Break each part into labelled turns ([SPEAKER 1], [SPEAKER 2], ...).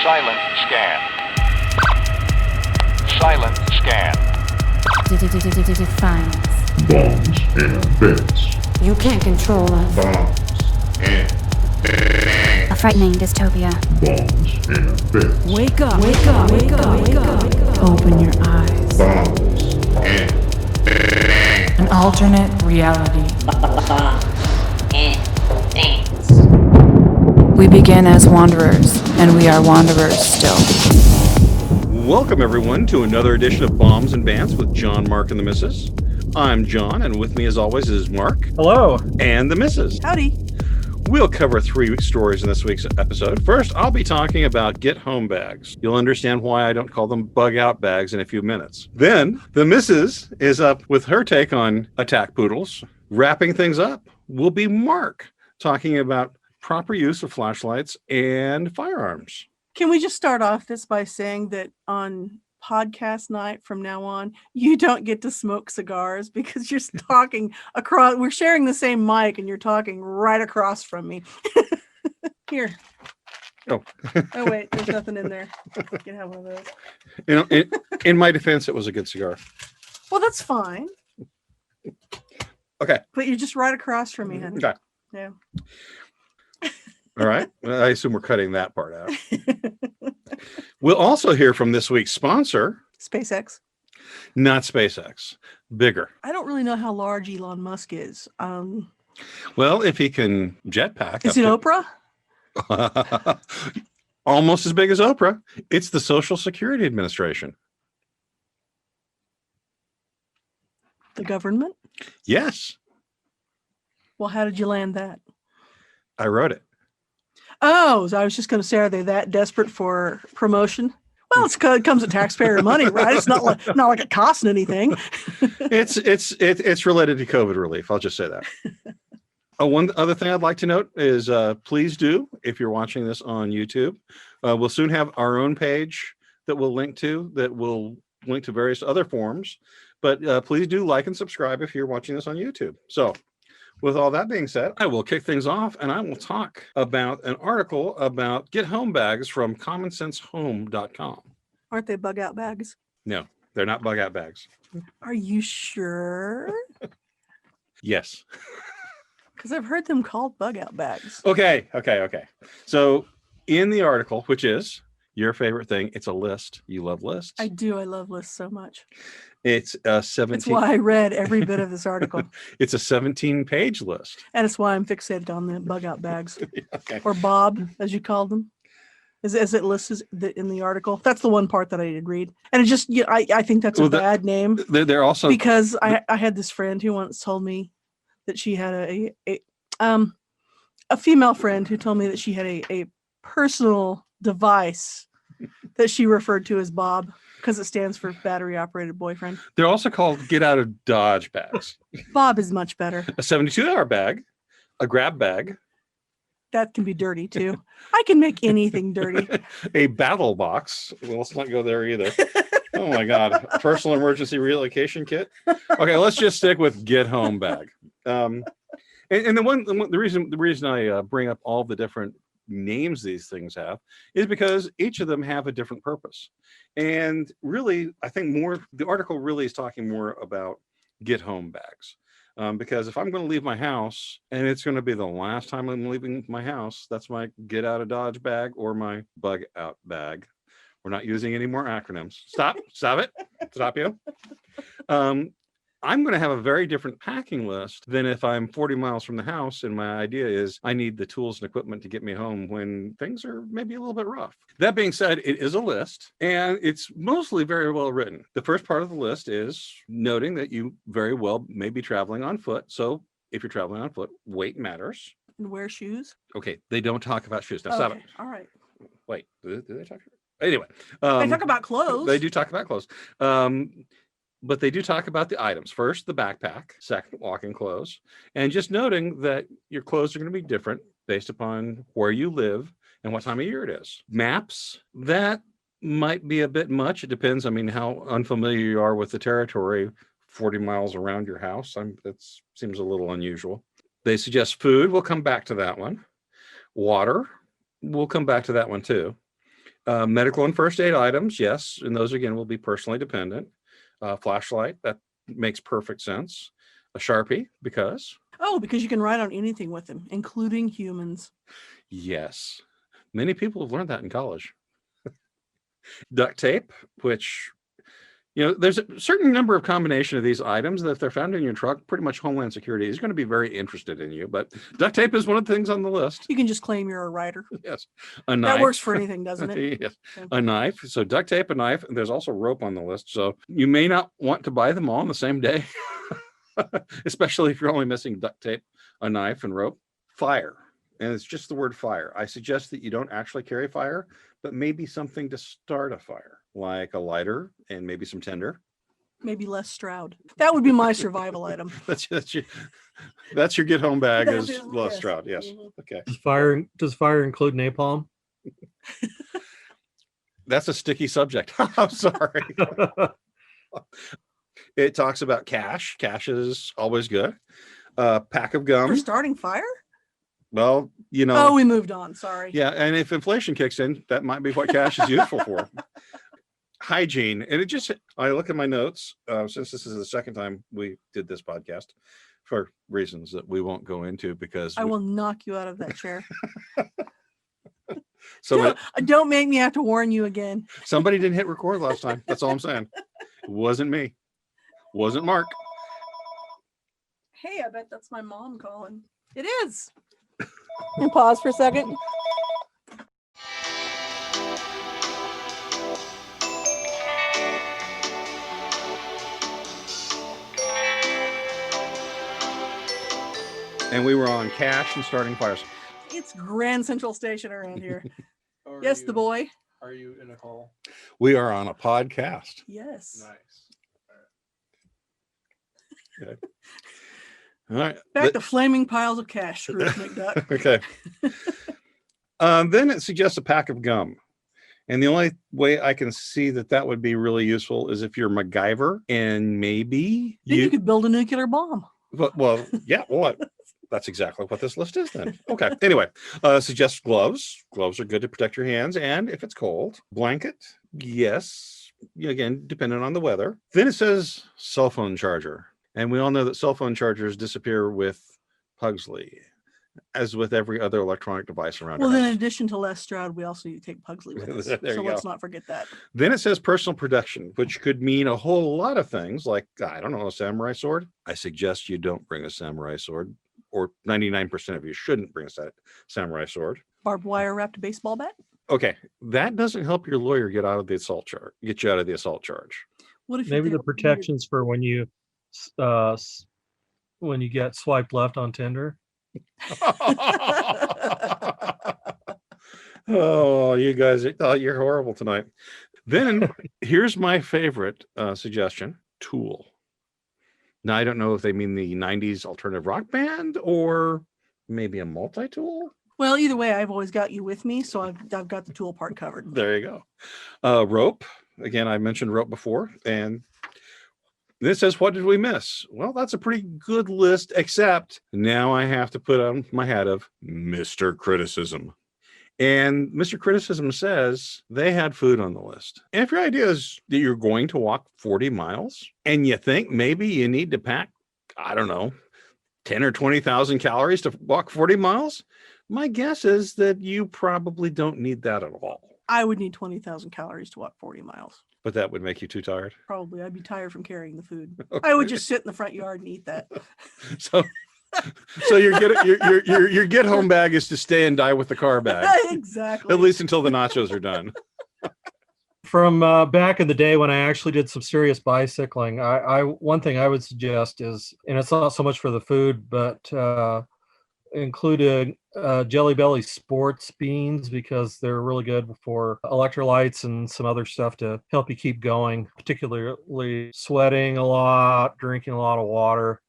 [SPEAKER 1] Silent scan. Silent scan.
[SPEAKER 2] Defiance.
[SPEAKER 3] Bombs and bits.
[SPEAKER 2] You can't control us.
[SPEAKER 3] Bombs and
[SPEAKER 2] A frightening dystopia.
[SPEAKER 3] bombs and bits.
[SPEAKER 2] Wake up. Wake up. Wake up. Wake up. Open your eyes.
[SPEAKER 3] Bombs and
[SPEAKER 2] An alternate reality. We begin as wanderers, and we are wanderers still.
[SPEAKER 4] Welcome, everyone, to another edition of Bombs and Bants with John, Mark, and the Missus. I'm John, and with me, as always, is Mark.
[SPEAKER 5] Hello.
[SPEAKER 4] And the Missus.
[SPEAKER 5] Howdy.
[SPEAKER 4] We'll cover 3 stories in this week's episode. First, I'll be talking about get-home bags. You'll understand why I don't call them bug-out bags in a few minutes. Then, the Missus is up with her take on attack poodles. Wrapping things up will be Mark, talking about proper use of flashlights and firearms.
[SPEAKER 5] Can we just start off this by saying that on podcast night from now on, you don't get to smoke cigars because you're talking across, we're sharing the same mic and you're talking right across from me. Here.
[SPEAKER 4] Oh.
[SPEAKER 5] Oh, wait, there's nothing in there. You can have one of those.
[SPEAKER 4] You know, in my defense, it was a good cigar.
[SPEAKER 5] Well, that's fine.
[SPEAKER 4] Okay.
[SPEAKER 5] But you're just right across from me, honey.
[SPEAKER 4] Okay.
[SPEAKER 5] Yeah.
[SPEAKER 4] All right. I assume we're cutting that part out. We'll also hear from this week's sponsor.
[SPEAKER 5] SpaceX.
[SPEAKER 4] Not SpaceX. Bigger.
[SPEAKER 5] I don't really know how large Elon Musk is.
[SPEAKER 4] Well, if he can jetpack.
[SPEAKER 5] Is it Oprah?
[SPEAKER 4] Almost as big as Oprah. It's the Social Security Administration.
[SPEAKER 5] The government?
[SPEAKER 4] Yes.
[SPEAKER 5] Well, how did you land that?
[SPEAKER 4] I wrote it.
[SPEAKER 5] Oh, so I was just going to say, are they that desperate for promotion? Well, it comes with taxpayer money, right? It's not like it costing anything.
[SPEAKER 4] It's related to COVID relief. I'll just say that. One other thing I'd like to note is please do, if you're watching this on YouTube, we'll soon have our own page that we'll link to various other forums. But please do like and subscribe if you're watching this on YouTube. So with all that being said, I will kick things off and I will talk about an article about get-home bags from commonsensehome.com.
[SPEAKER 5] Aren't they bug-out bags?
[SPEAKER 4] No, they're not bug-out bags.
[SPEAKER 5] Are you sure?
[SPEAKER 4] Yes.
[SPEAKER 5] Because I've heard them called bug-out bags.
[SPEAKER 4] Okay. So in the article, which is your favorite thing, it's a list. You love lists.
[SPEAKER 5] I do. I love lists so much.
[SPEAKER 4] It's a 17.
[SPEAKER 5] It's why I read every bit of this article.
[SPEAKER 4] It's a 17-page list.
[SPEAKER 5] And it's why I'm fixated on the bug-out bags.
[SPEAKER 4] Okay.
[SPEAKER 5] Or Bob, as you called them. As it lists in the article. That's the one part that I did read. And it just, I think that's a bad name.
[SPEAKER 4] They're also...
[SPEAKER 5] Because I had this friend who once told me that she had a female friend who told me that she had a personal device that she referred to as Bob because it stands for battery operated boyfriend.
[SPEAKER 4] They're also called get out of Dodge bags.
[SPEAKER 5] Bob is much better.
[SPEAKER 4] A 72-hour bag, a grab bag.
[SPEAKER 5] That can be dirty too. I can make anything dirty.
[SPEAKER 4] A battle box. Well, let's not go there either. Oh my God. Personal emergency relocation kit. Okay, let's just stick with get home bag. And the reason I bring up all the different names these things have is because each of them have a different purpose. And really, I think the article really is talking more about get home bags. Because if I'm going to leave my house and it's going to be the last time I'm leaving my house, that's my get out of Dodge bag or my bug out bag. We're not using any more acronyms. Stop it. Stop you. I'm going to have a very different packing list than if I'm 40 miles from the house. And my idea is I need the tools and equipment to get me home when things are maybe a little bit rough. That being said, it is a list and it's mostly very well written. The first part of the list is noting that you very well may be traveling on foot. So if you're traveling on foot, weight matters.
[SPEAKER 5] And wear shoes.
[SPEAKER 4] Okay. They don't talk about shoes. Now stop it.
[SPEAKER 5] All right.
[SPEAKER 4] Wait, do they talk about Anyway.
[SPEAKER 5] They talk about clothes.
[SPEAKER 4] They do talk about clothes. But they do talk about the items. First, the backpack. Second, walking clothes. And just noting that your clothes are going to be different based upon where you live and what time of year it is. Maps, that might be a bit much. It depends. I mean, how unfamiliar you are with the territory 40 miles around your house. That seems a little unusual. They suggest food. We'll come back to that one. Water. We'll come back to that one too. Medical and first aid items, yes. And those, again, will be personally dependent. Flashlight, that makes perfect sense. A Sharpie, because...
[SPEAKER 5] because you can write on anything with them, including humans.
[SPEAKER 4] Yes. Many people have learned that in college. Duct tape, which... there's a certain number of combination of these items that if they're found in your truck, pretty much Homeland Security is going to be very interested in you. But duct tape is one of the things on the list.
[SPEAKER 5] You can just claim you're a writer.
[SPEAKER 4] Yes. A knife.
[SPEAKER 5] That works for anything, doesn't it?
[SPEAKER 4] Yes.
[SPEAKER 5] Okay.
[SPEAKER 4] A knife. So duct tape, a knife. And there's also rope on the list. So you may not want to buy them all on the same day, especially if you're only missing duct tape, a knife, and rope. Fire. And it's just the word fire. I suggest that you don't actually carry fire, but maybe something to start a fire, like a lighter and maybe some tinder.
[SPEAKER 5] Maybe less Stroud. That would be my survival item.
[SPEAKER 4] That's your get home bag
[SPEAKER 5] That
[SPEAKER 4] is
[SPEAKER 5] is-
[SPEAKER 4] Les
[SPEAKER 5] yes.
[SPEAKER 4] Stroud. Yes.
[SPEAKER 5] Mhm.
[SPEAKER 4] Okay.
[SPEAKER 6] Does fire include napalm?
[SPEAKER 4] That's a sticky subject. I'm sorry. It talks about cash. Cash is always good. Pack of
[SPEAKER 5] For
[SPEAKER 4] gum.
[SPEAKER 5] starting fire?
[SPEAKER 4] Well,
[SPEAKER 5] Oh, we moved on. Sorry.
[SPEAKER 4] yeah. And if inflation kicks in, that might be what cash is useful for. Hygiene. And I look at my notes, since this is the second time we did this podcast for reasons that we won't go into because
[SPEAKER 5] I will knock you out of that chair.
[SPEAKER 4] somebody
[SPEAKER 5] Don't make me have to warn you again.
[SPEAKER 4] didn't hit record last time. That's all I'm saying. It wasn't me. Wasn't Mark.
[SPEAKER 5] Hey, I bet that's my mom calling. It is. And pause for a second.
[SPEAKER 4] And we were on cash and starting fires.
[SPEAKER 5] It's Grand Central Station around here. Yes, the boy.
[SPEAKER 6] Are you in a call?
[SPEAKER 4] We are on a podcast.
[SPEAKER 5] Yes.
[SPEAKER 6] Nice.
[SPEAKER 4] All right.
[SPEAKER 5] Back to flaming piles of cash, Scrooge McDuck.
[SPEAKER 4] Okay. Then it suggests a pack of gum. And the only way I can see that would be really useful is if you're MacGyver and maybe
[SPEAKER 5] Then you could build a nuclear bomb.
[SPEAKER 4] well, yeah, well, that's exactly what this list is then. Okay. Anyway, suggests gloves. Gloves are good to protect your hands. And if it's cold, blanket. Yes. Again, depending on the weather. Then it says cell phone charger. And we all know that cell phone chargers disappear with Pugsley, as with every other electronic device around.
[SPEAKER 5] Well,
[SPEAKER 4] our
[SPEAKER 5] then in
[SPEAKER 4] house.
[SPEAKER 5] addition to Les Stroud, we also take Pugsley with us.
[SPEAKER 4] There
[SPEAKER 5] So
[SPEAKER 4] you
[SPEAKER 5] let's
[SPEAKER 4] go.
[SPEAKER 5] not forget that.
[SPEAKER 4] Then it says personal protection, which could mean a whole lot of things, like, I don't know, a samurai sword. I suggest you don't bring a samurai sword, or 99% of you shouldn't bring a samurai sword.
[SPEAKER 5] Barbed wire wrapped baseball bat.
[SPEAKER 4] Okay, that doesn't help your lawyer get you out of the assault charge.
[SPEAKER 5] What if you
[SPEAKER 6] Maybe
[SPEAKER 5] get
[SPEAKER 6] the protections for when you get swiped left on Tinder.
[SPEAKER 4] Oh, you guys, you're horrible tonight. Then here's my favorite suggestion: tool. Now, I don't know if they mean the 90s alternative rock band or maybe a multi-tool.
[SPEAKER 5] Well, either way, I've always got you with me, so I've got the tool part covered.
[SPEAKER 4] There you go. Rope. Again, I mentioned rope before. And this says, what did we miss? Well, that's a pretty good list, except now I have to put on my hat of Mr. Criticism. And Mr. Criticism says they had food on the list. And if your idea is that you're going to walk 40 miles and you think maybe you need to pack, I don't know, 10 or 20,000 calories to walk 40 miles, my guess is that you probably don't need that at all.
[SPEAKER 5] I would need 20,000 calories to walk 40 miles.
[SPEAKER 4] But that would make you too tired.
[SPEAKER 5] Probably. I'd be tired from carrying the food.
[SPEAKER 4] Okay.
[SPEAKER 5] I would just sit in the front yard and eat that.
[SPEAKER 4] So your get home bag is to stay and die with the car bag,
[SPEAKER 5] Exactly.
[SPEAKER 4] at least until the nachos are done.
[SPEAKER 6] From back in the day when I actually did some serious bicycling, I one thing I would suggest is, and it's not so much for the food, but include Jelly Belly sports beans, because they're really good for electrolytes and some other stuff to help you keep going, particularly sweating a lot, drinking a lot of water,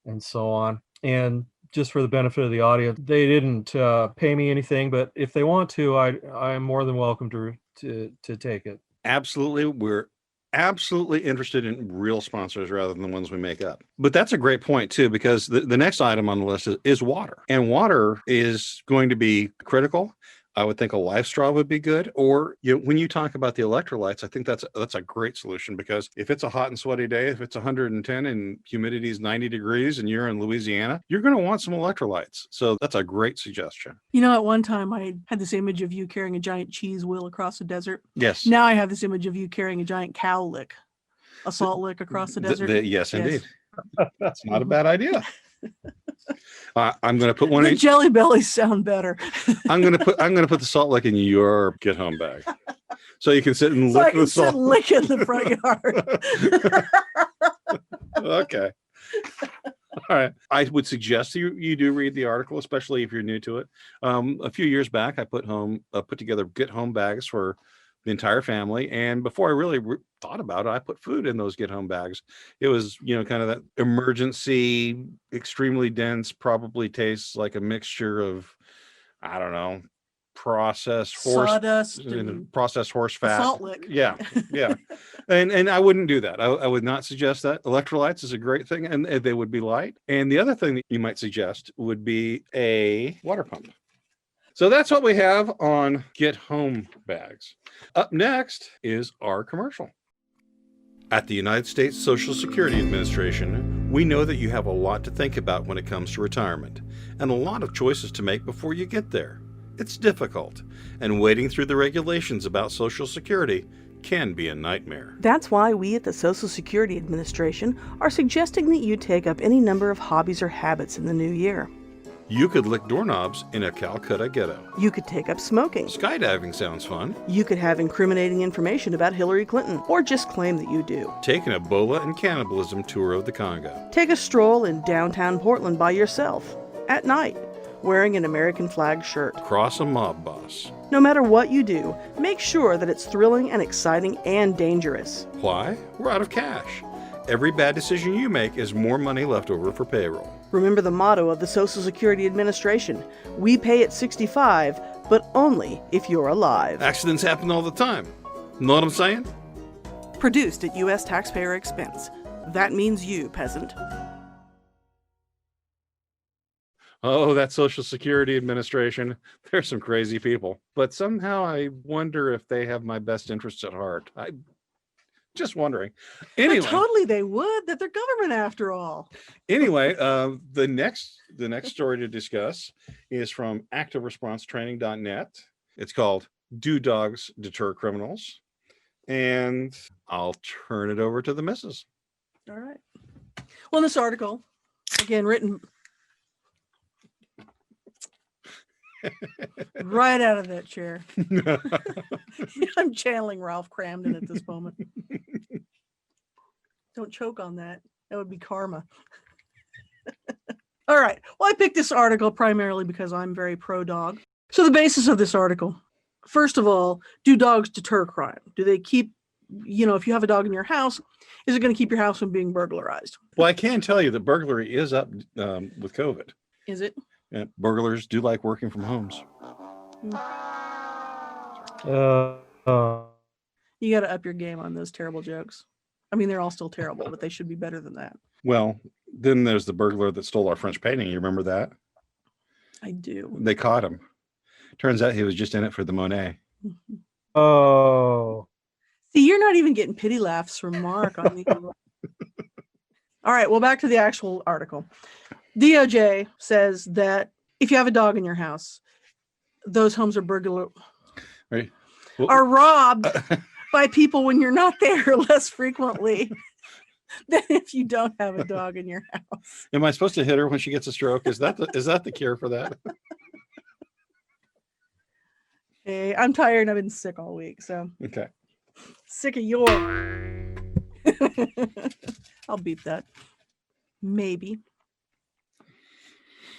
[SPEAKER 6] and so on. And just for the benefit of the audience, they didn't pay me anything, but if they want to, I'm more than welcome to take it.
[SPEAKER 4] Absolutely. We're absolutely interested in real sponsors rather than the ones we make up. But that's a great point too, because the next item on the list is water. And water is going to be critical. I would think a life straw would be good. Or when you talk about the electrolytes, I think that's a great solution, because if it's a hot and sweaty day, if it's 110 and humidity is 90 degrees and you're in Louisiana, you're going to want some electrolytes. So that's a great suggestion.
[SPEAKER 5] At one time I had this image of you carrying a giant cheese wheel across the desert.
[SPEAKER 4] Yes.
[SPEAKER 5] Now I have this image of you carrying a giant cow lick, a salt lick across the desert.
[SPEAKER 4] Yes, indeed. That's not a bad idea. I'm going to put one
[SPEAKER 5] The
[SPEAKER 4] in.
[SPEAKER 5] Jelly Bellies sound better.
[SPEAKER 4] I'm going to put the salt lick in your get home bag, so you can sit and
[SPEAKER 5] So I
[SPEAKER 4] lick
[SPEAKER 5] can
[SPEAKER 4] the
[SPEAKER 5] sit
[SPEAKER 4] salt.
[SPEAKER 5] and lick in the front yard.
[SPEAKER 4] Okay. All right. I would suggest you do read the article, especially if you're new to it. A few years back, I put together get home bags for the entire family, and before I really thought about it, I put food in those get home bags. It was kind of that emergency, extremely dense, probably tastes like a mixture of, I don't know, processed horse
[SPEAKER 5] Sawdust and
[SPEAKER 4] processed horse fat.
[SPEAKER 5] salt lick.
[SPEAKER 4] Yeah. And I wouldn't do that. I would not suggest that. Electrolytes is a great thing, and they would be light. And the other thing that you might suggest would be a water pump. So that's what we have on get home bags. Up next is our commercial. At the United States Social Security Administration, we know that you have a lot to think about when it comes to retirement, and a lot of choices to make before you get there. It's difficult, and wading through the regulations about Social Security can be a nightmare.
[SPEAKER 7] That's why we at the Social Security Administration are suggesting that you take up any number of hobbies or habits in the new year.
[SPEAKER 4] You could lick doorknobs in a Calcutta ghetto.
[SPEAKER 7] You could take up smoking.
[SPEAKER 4] Skydiving sounds fun.
[SPEAKER 7] You could have incriminating information about Hillary Clinton, or just claim that you do.
[SPEAKER 4] Take an Ebola and cannibalism tour of the Congo.
[SPEAKER 7] Take a stroll in downtown Portland by yourself, at night, wearing an American flag shirt.
[SPEAKER 4] Cross a mob boss.
[SPEAKER 7] No matter what you do, make sure that it's thrilling and exciting and dangerous.
[SPEAKER 4] Why? We're out of cash. Every bad decision you make is more money left over for payroll.
[SPEAKER 7] Remember the motto of the Social Security Administration: we pay at 65, but only if you're alive.
[SPEAKER 4] Accidents happen all the time. Know what I'm saying?
[SPEAKER 7] Produced at U.S. taxpayer expense. That means you, peasant.
[SPEAKER 4] Oh, that Social Security Administration. They're some crazy people. But somehow I wonder if they have my best interests at heart. I'm just wondering. Anyway.
[SPEAKER 5] Totally they would. That they're government after all.
[SPEAKER 4] Anyway, the next story to discuss is from activeresponsetraining.net. It's called Do Dogs Deter Criminals? And I'll turn it over to the missus.
[SPEAKER 5] All right. Well, in this article, again, written right out of that chair. I'm channeling Ralph Cramden at this moment. Don't choke on that. That would be karma. All right. Well, I picked this article primarily because I'm very pro-dog. So the basis of this article, first of all, do dogs deter crime? Do they keep, if you have a dog in your house, is it going to keep your house from being burglarized?
[SPEAKER 4] Well, I can tell you that burglary is up with COVID.
[SPEAKER 5] Is it?
[SPEAKER 4] Yeah, burglars do like working from homes.
[SPEAKER 5] You got to up your game on those terrible jokes. I mean, they're all still terrible, but they should be better than that.
[SPEAKER 4] Well, then there's the burglar that stole our French painting. You remember that?
[SPEAKER 5] I do.
[SPEAKER 4] They caught him. Turns out he was just in it for the Monet.
[SPEAKER 6] Oh.
[SPEAKER 5] See, you're not even getting pity laughs from Mark on the. All right, well, back to the actual article. DOJ says that if you have a dog in your house, those homes are
[SPEAKER 4] Right. Well,
[SPEAKER 5] are robbed by people when you're not there less frequently than if you don't have a dog in your house.
[SPEAKER 4] am I supposed to hit her when she gets a stroke? Is that the cure for that?
[SPEAKER 5] Hey, I'm tired. I've been sick all week, so
[SPEAKER 4] Okay.
[SPEAKER 5] sick of your. I'll beep that. Maybe.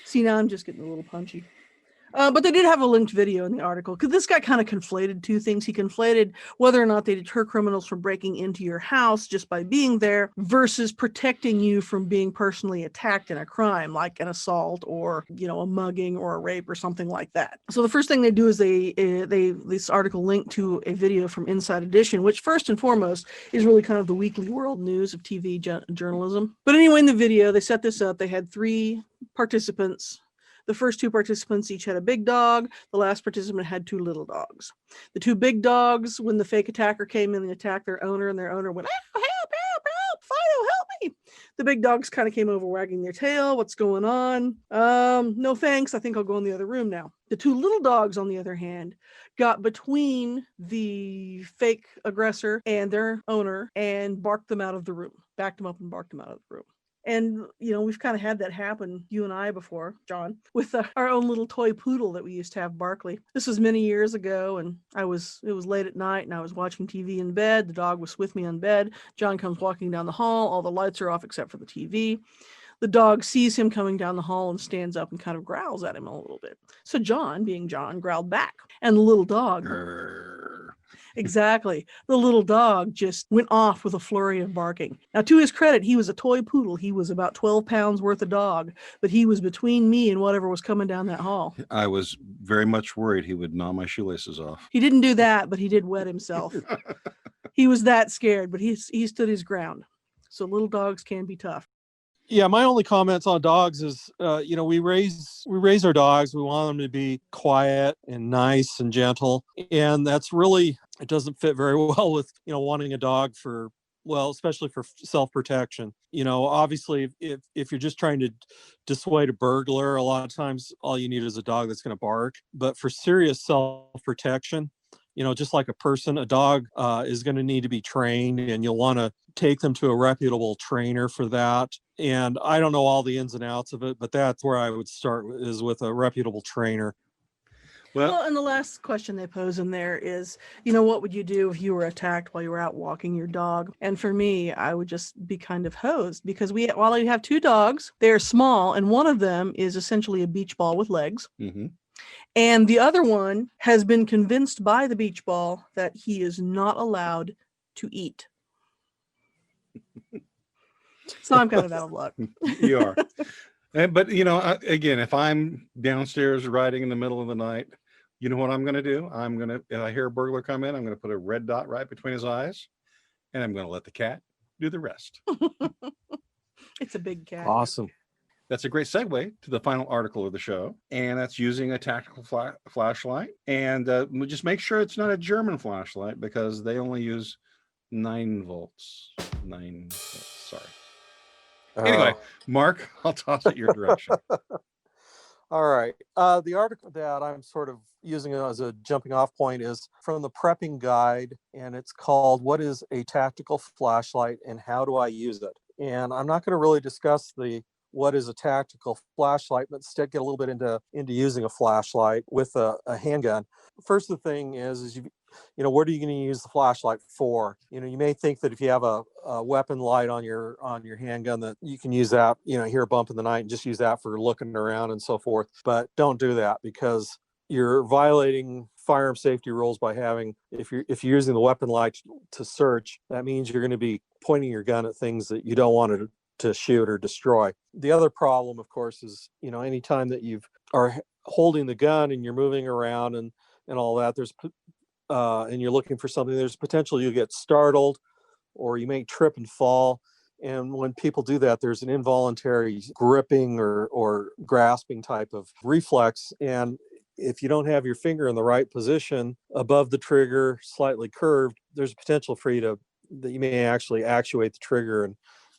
[SPEAKER 5] See, now I'm just getting a little punchy. But they did have a linked video in the article because this guy kind of conflated two things. He conflated whether or not they deter criminals from breaking into your house just by being there versus protecting you from being personally attacked in a crime like an assault or, a mugging or a rape or something like that. So the first thing they do is this article linked to a video from Inside Edition, which first and foremost is really kind of the weekly world news of TV journalism. But anyway, in the video, they set this up. They had 3 participants.
[SPEAKER 7] The first 2 participants each had a big dog. The last participant had 2 little dogs. The 2 big dogs, when the fake attacker came in and attacked their owner, and their owner went, "Oh, help, Fido, help me." The big dogs kind of came over wagging their tail. "What's going on?" "No thanks. I think I'll go in the other room now." The 2 little dogs, on the other hand, got between the fake aggressor and their owner and barked them out of the room, backed them up and barked them out of the room. And, we've kind of had that happen, you and I before, John, with our own little toy poodle that we used to have, Barkley. This was many years ago, and it was late at night, and I was watching TV in bed. The dog was with me on bed. John comes walking down the hall. All the lights are off except for the TV. The dog sees him coming down the hall and stands up and kind of growls at him a little bit. So John, being John, growled back. And the little dog... Exactly. The little dog just went off with a flurry of barking. Now, to his credit, he was a toy poodle. He was about 12 pounds worth of dog, but he was between me and whatever was coming down that hall.
[SPEAKER 4] I was very much worried he would gnaw my shoelaces off.
[SPEAKER 7] He didn't do that, but he did wet himself. He was that scared, but he stood his ground. So little dogs can be tough.
[SPEAKER 6] Yeah, my only comments on dogs is, we raise our dogs. We want them to be quiet and nice and gentle. And that's really, it doesn't fit very well with, wanting a dog for, especially for self-protection. Obviously, if you're just trying to dissuade a burglar, a lot of times all you need is a dog that's going to bark. But for serious self-protection, just like a person, a dog is going to need to be trained, and you'll want to take them to a reputable trainer for that. And I don't know all the ins and outs of it, but that's where I would start, is with a reputable trainer.
[SPEAKER 7] Well, and the last question they pose in there is, what would you do if you were attacked while you were out walking your dog? And for me, I would just be kind of hosed, because while you have 2 dogs, they're small, and one of them is essentially a beach ball with legs.
[SPEAKER 4] Mm-hmm.
[SPEAKER 7] And the other one has been convinced by the beach ball that he is not allowed to eat. So I'm kind of out of luck.
[SPEAKER 4] You are. But, again, if I'm downstairs riding in the middle of the night, you know what I'm going to do? If I hear a burglar come in, I'm going to put a red dot right between his eyes, and I'm going to let the cat do the rest.
[SPEAKER 7] It's a big cat.
[SPEAKER 6] Awesome.
[SPEAKER 4] That's a great segue to the final article of the show, and that's using a tactical flashlight. And we'll just make sure it's not a German flashlight, because they only use 9 volts. 9 volts, sorry. Anyway, Mark, I'll toss it your direction.
[SPEAKER 6] All right. The article that I'm sort of using as a jumping off point is from the Prepping Guide, and it's called "What is a Tactical Flashlight and How Do I Use It?" And I'm not going to really discuss what is a tactical flashlight, but instead get a little bit into using a flashlight with a handgun. First, the thing is what are you going to use the flashlight for? You may think that if you have a weapon light on your handgun, that you can use that, hear a bump in the night and just use that for looking around and so forth. But don't do that, because you're violating firearm safety rules by having, if you're using the weapon light to search, that means you're going to be pointing your gun at things that you don't want to shoot or destroy. The other problem, of course, is, anytime that you are holding the gun and you're moving around and all that, and you're looking for something, there's potential you'll get startled, or you may trip and fall. And when people do that, there's an involuntary gripping or grasping type of reflex. And if you don't have your finger in the right position above the trigger, slightly curved, there's a potential for you that you may actually actuate the trigger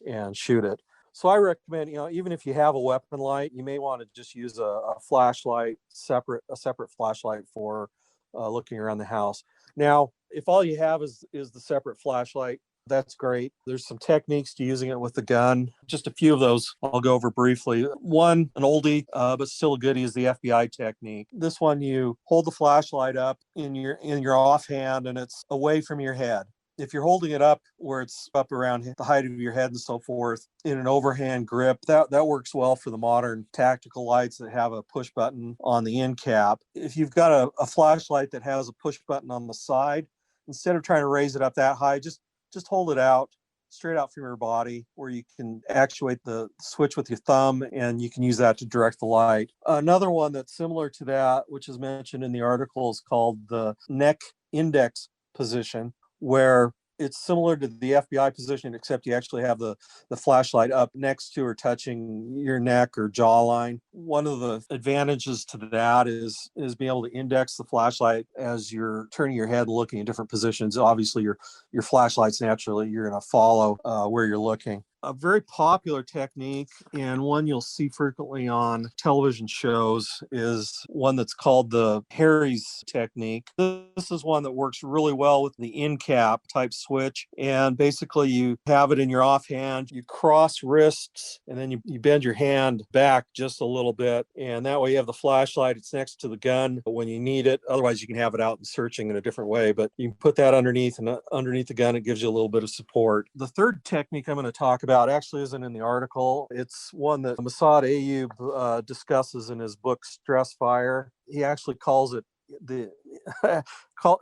[SPEAKER 6] and shoot it. So I recommend, even if you have a weapon light, you may want to just use a flashlight, a separate flashlight for looking around the house. Now, if all you have is the separate flashlight, that's great. There's some techniques to using it with the gun. Just a few of those I'll go over briefly. One, an oldie, but still a goodie, is the FBI technique. This one, you hold the flashlight up in your offhand, and it's away from your head. If you're holding it up where it's up around the height of your head and so forth, in an overhand grip, that works well for the modern tactical lights that have a push button on the end cap. If you've got a flashlight that has a push button on the side, instead of trying to raise it up that high, just hold it out, straight out from your body, where you can actuate the switch with your thumb, and you can use that to direct the light. Another one that's similar to that, which is mentioned in the article, is called the neck index position, where it's similar to the FBI position, except you actually have the flashlight up next to or touching your neck or jawline. One of the advantages to that is being able to index the flashlight as you're turning your head, looking at different positions. Obviously, your flashlight's naturally, you're going to follow where you're looking. A very popular technique, and one you'll see frequently on television shows, is one that's called the Harry's technique. This is one that works really well with the in cap type switch. And basically, you have it in your offhand, you cross wrists, and then you bend your hand back just a little bit. And that way, you have the flashlight. It's next to the gun when you need it. Otherwise, you can have it out and searching in a different way. But you can put that underneath, and underneath the gun, it gives you a little bit of support. The third technique I'm going to talk about actually isn't in the article. It's one that Masad Ayub discusses in his book Stress Fire. He actually calls it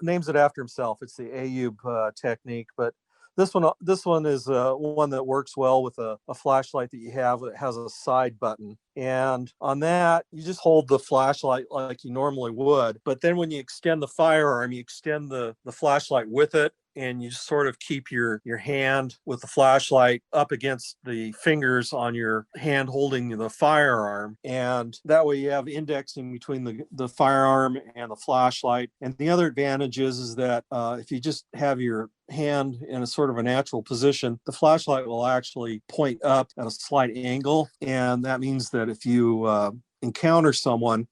[SPEAKER 6] names it after himself. It's the Ayub technique, but this one is one that works well with a flashlight that you have that has a side button. And on that, you just hold the flashlight like you normally would. But then when you extend the firearm, you extend the flashlight with it. And you just sort of keep your hand with the flashlight up against the fingers on your hand holding the firearm. And that way you have indexing between the firearm and the flashlight. And the other advantage is that if you just have your hand in a sort of a natural position, the flashlight will actually point up at a slight angle. And that means that if you encounter someone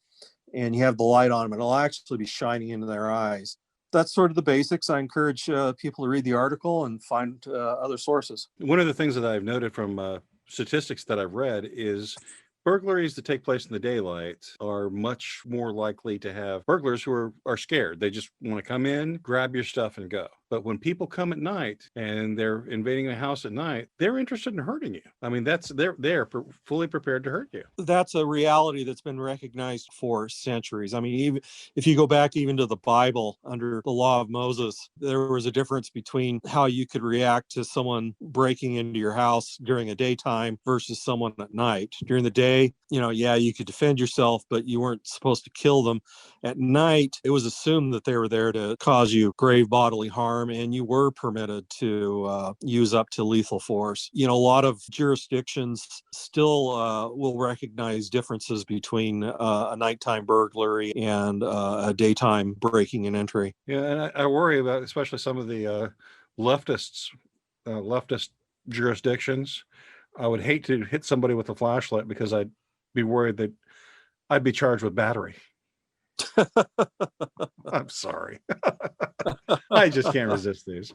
[SPEAKER 6] and you have the light on them, it'll actually be shining into their eyes. That's sort of the basics. I encourage people to read the article and find other sources.
[SPEAKER 4] One of the things that I've noted from statistics that I've read is burglaries that take place in the daylight are much more likely to have burglars who are scared. They just want to come in, grab your stuff, and go. But when people come at night and they're invading a house at night, they're interested in hurting you. I mean, they're fully prepared to hurt you.
[SPEAKER 6] That's a reality that's been recognized for centuries. I mean, even if you go back even to the Bible, under the law of Moses, there was a difference between how you could react to someone breaking into your house during a daytime versus someone at night. During the day, you could defend yourself, but you weren't supposed to kill them. At night, it was assumed that they were there to cause you grave bodily harm, and you were permitted to use up to lethal force. A lot of jurisdictions still will recognize differences between a nighttime burglary and a daytime breaking and entry.
[SPEAKER 4] Yeah, and I worry about especially some of the leftist jurisdictions. I would hate to hit somebody with a flashlight because I'd be worried that I'd be charged with battery. I'm sorry. I just can't resist these.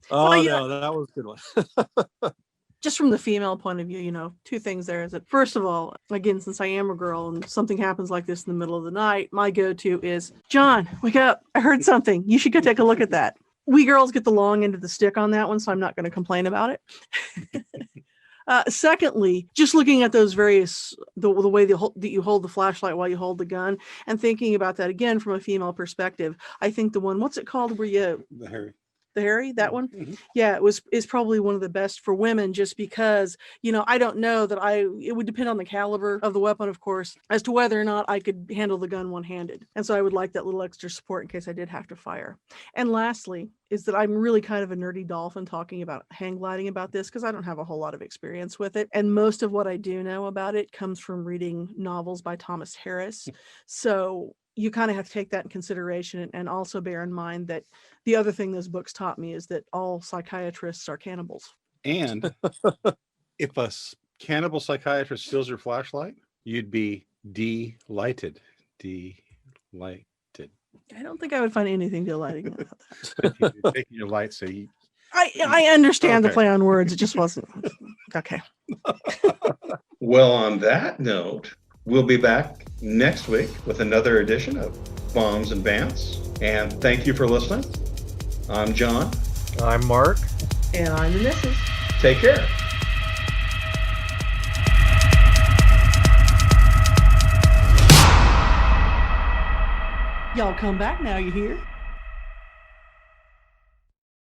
[SPEAKER 6] Oh, no, that was a good one.
[SPEAKER 5] Just from the female point of view, two things there is that, first of all, again, since I am a girl and something happens like this in the middle of the night, my go-to is, John, wake up. I heard something. You should go take a look at that. We girls get the long end of the stick on that one, so I'm not going to complain about it. Secondly, just looking at those various, the way that you hold the flashlight while you hold the gun, and thinking about that again from a female perspective, I think the one, what's it called, where you... The Harry, that one?
[SPEAKER 4] Mm-hmm.
[SPEAKER 5] Yeah, is probably one of the best for women, just because, I don't know that it would depend on the caliber of the weapon, of course, as to whether or not I could handle the gun one-handed. And so I would like that little extra support in case I did have to fire. And lastly, is that I'm really kind of a nerdy dolphin talking about hang gliding about this, because I don't have a whole lot of experience with it. And most of what I do know about it comes from reading novels by Thomas Harris. So you kind of have to take that in consideration, and also bear in mind that the other thing those books taught me is that all psychiatrists are cannibals.
[SPEAKER 4] And if a cannibal psychiatrist steals your flashlight, you'd be delighted. Delighted.
[SPEAKER 5] I don't think I would find anything delighting about that.
[SPEAKER 4] You're taking your light, so you...
[SPEAKER 5] I understand the play on words. It just wasn't. Okay.
[SPEAKER 8] Well, on that note, we'll be back next week with another edition of Bombs and Bants. And thank you for listening. I'm John.
[SPEAKER 6] I'm Mark.
[SPEAKER 5] And I'm the missus.
[SPEAKER 8] Take care.
[SPEAKER 5] Y'all come back now, you hear?